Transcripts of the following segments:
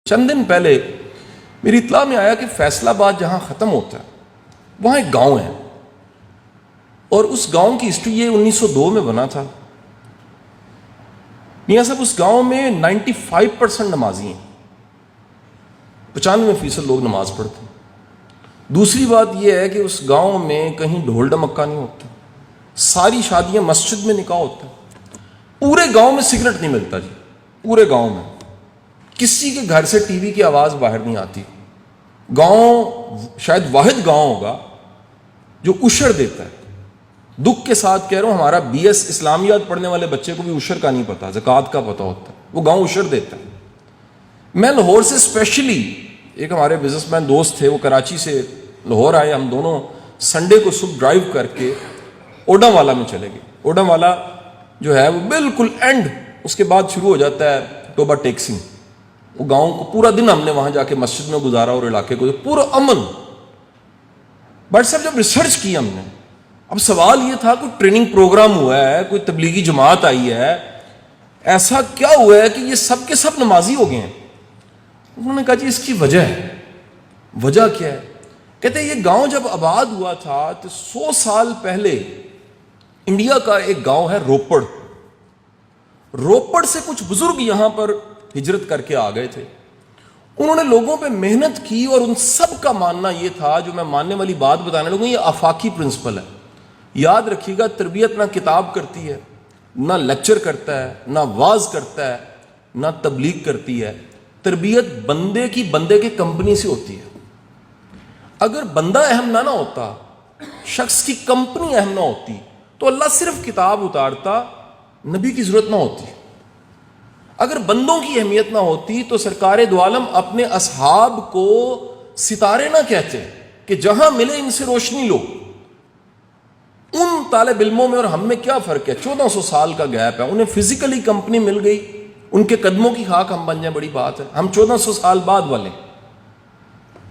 چند دن پہلے میری اطلاع میں آیا کہ فیصل آباد جہاں ختم ہوتا ہے وہاں ایک گاؤں ہے، اور اس گاؤں کی ہسٹری یہ 1902 میں بنا تھا۔ میاں صاحب اس گاؤں میں 95% نمازی ہیں، 95% لوگ نماز پڑھتے ہیں۔ دوسری بات یہ ہے کہ اس گاؤں میں کہیں ڈھول ڈمکا نہیں ہوتا، ساری شادیاں مسجد میں نکاح ہوتا ہے، پورے گاؤں میں سگریٹ نہیں ملتا جی، پورے گاؤں میں کسی کے گھر سے ٹی وی کی آواز باہر نہیں آتی۔ گاؤں شاید واحد گاؤں ہوگا جو عشر دیتا ہے۔ دکھ کے ساتھ کہہ رہا ہوں، ہمارا BS اسلامیات پڑھنے والے بچے کو بھی عشر کا نہیں پتا، زکوٰۃ کا پتا ہوتا ہے، وہ گاؤں عشر دیتا ہے۔ میں لاہور سے اسپیشلی، ایک ہمارے بزنس مین دوست تھے، وہ کراچی سے لاہور آئے، ہم دونوں سنڈے کو صبح ڈرائیو کر کے اوڈم والا میں چلے گئے۔ اوڈم والا جو ہے وہ بالکل اینڈ، اس کے بعد شروع ہو جاتا ہے ٹوبا ٹیکسنگ۔ وہ گاؤں کو پورا دن ہم نے وہاں جا کے مسجد میں گزارا، اور علاقے کو پورا امن۔ بٹ صاحب جب ریسرچ کی ہم نے، اب سوال یہ تھا کوئی ٹریننگ پروگرام ہوا ہے، کوئی تبلیغی جماعت آئی ہے، ایسا کیا ہوا ہے کہ یہ سب کے سب نمازی ہو گئے ہیں؟ انہوں نے کہا جی اس کی وجہ ہے۔ وجہ کیا ہے؟ کہتے ہیں یہ گاؤں جب آباد ہوا تھا تو 100 سال پہلے انڈیا کا ایک گاؤں ہے روپڑ۔ روپڑ سے کچھ بزرگ یہاں پر ہجرت کر کے آ گئے تھے، انہوں نے لوگوں پہ محنت کی، اور ان سب کا ماننا یہ تھا، جو میں ماننے والی بات بتانے لگوں، یہ آفاقی پرنسپل ہے۔ یاد رکھیے گا، تربیت نہ کتاب کرتی ہے، نہ لیکچر کرتا ہے، نہ واعظ کرتا ہے، نہ تبلیغ کرتی ہے۔ تربیت بندے کے کمپنی سے ہوتی ہے۔ اگر بندہ اہم نہ ہوتا، شخص کی کمپنی اہم نہ ہوتی، تو اللہ صرف کتاب اتارتا، نبی کی ضرورت نہ ہوتی۔ اگر بندوں کی اہمیت نہ ہوتی تو سرکار دو عالم اپنے اصحاب کو ستارے نہ کہتے کہ جہاں ملے ان سے روشنی لو۔ ان طالب علموں میں اور ہم میں کیا فرق ہے؟ 1400 سال کا گیپ ہے۔ انہیں فزیکلی کمپنی مل گئی، ان کے قدموں کی خاک ہم بن جائیں، بڑی بات ہے۔ ہم 1400 سال بعد والے۔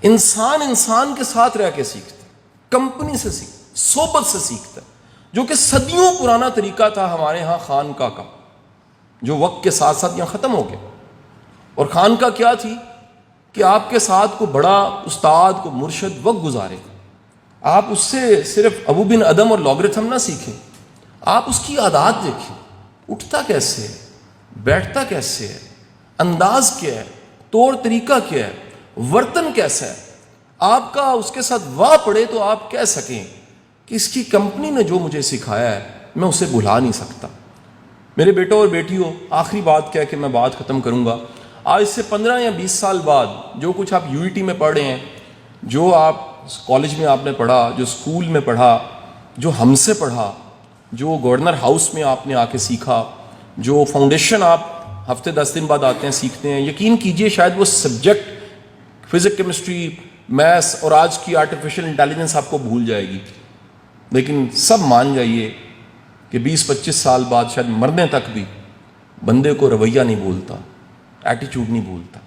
انسان کے ساتھ رہ کے سیکھتے، کمپنی سے سیکھتے، صحبت سے سیکھتا ہے، جو کہ صدیوں پرانا طریقہ تھا ہمارے ہاں خانقاہ کا، جو وقت کے ساتھ ساتھ یہاں ختم ہو گیا۔ اور خانقاہ کیا تھی کہ آپ کے ساتھ کو بڑا استاد، کو مرشد وقت گزارے، آپ اس سے صرف ابو بن ادم اور لاگرتھم نہ سیکھیں، آپ اس کی عادات دیکھیں، اٹھتا کیسے ہے، بیٹھتا کیسے ہے، انداز کیا ہے، طور طریقہ کیا ہے، ورتن کیسا ہے۔ آپ کا اس کے ساتھ واہ پڑے تو آپ کہہ سکیں کہ اس کی کمپنی نے جو مجھے سکھایا ہے میں اسے بھلا نہیں سکتا۔ میرے بیٹوں اور بیٹیوں، آخری بات کیا کہ میں بات ختم کروں گا۔ آج سے 15 یا 20 سال بعد جو کچھ آپ UET میں پڑھ رہے ہیں، جو آپ کالج میں آپ نے پڑھا، جو اسکول میں پڑھا، جو ہم سے پڑھا، جو گورنر ہاؤس میں آپ نے آ کے سیکھا، جو فاؤنڈیشن آپ ہفتے 10 دن بعد آتے ہیں سیکھتے ہیں، یقین کیجئے شاید وہ سبجیکٹ فزکس، کیمسٹری، میتھس اور آج کی آرٹیفیشل انٹیلیجنس آپ کو بھول جائے گی، لیکن سب مان جائیے کہ 20-25 سال بعد شاید مرنے تک بھی بندے کو رویہ نہیں بھولتا، ایٹیچیوڈ نہیں بھولتا۔